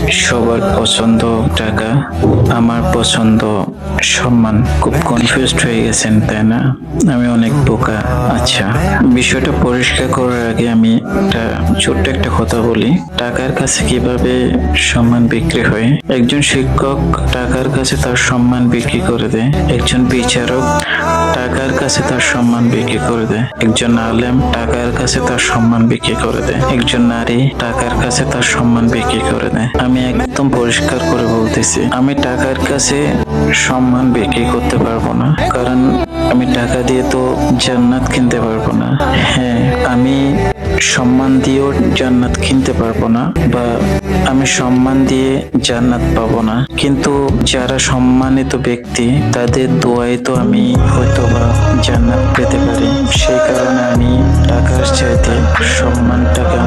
সবার পছন্দ টাকা, আমার পছন্দ সম্মান। খুব কনফিউজড হয়ে গেছেন তাই না? আমি অনেক বোকা। আচ্ছা, বিষয়টা পরিষ্কার করার আগে আমি ছোট্ট একটা কথা বলি। টাকার কাছে কিভাবে সম্মান বিক্রি হয়? একজন শিক্ষক টাকার কাছে তার সম্মান বিক্রি করে দেয়। একজন বিচারক টাকার কাছে তার সম্মান বিক্রি করে দেয়। একজন আলেম টাকার কাছে তার সম্মান বিক্রি করে দেয়। একজন নারী টাকার কাছে তার সম্মান বিক্রি করে দেয়। আমি একদম পরিষ্কার করে বলতেছি, আমি টাকার কাছে সম্মান বিক্রি করতে পারবো না, কারণ আমি টাকা দিয়ে তো জান্নাত কিনতে পারবো না। হ্যাঁ, আমি সম্মান দিয়েও জান্নাত কিনতে পারবো না, বা আমি সম্মান দিয়ে জান্নাত পাবো না, কিন্তু যারা সম্মানিত ব্যক্তি তাদের দোয়ায় তো আমি হয়তো বা জান্নাত পেতে পারি। সেই কারণে আমি টাকার চাইতে সম্মানটাকে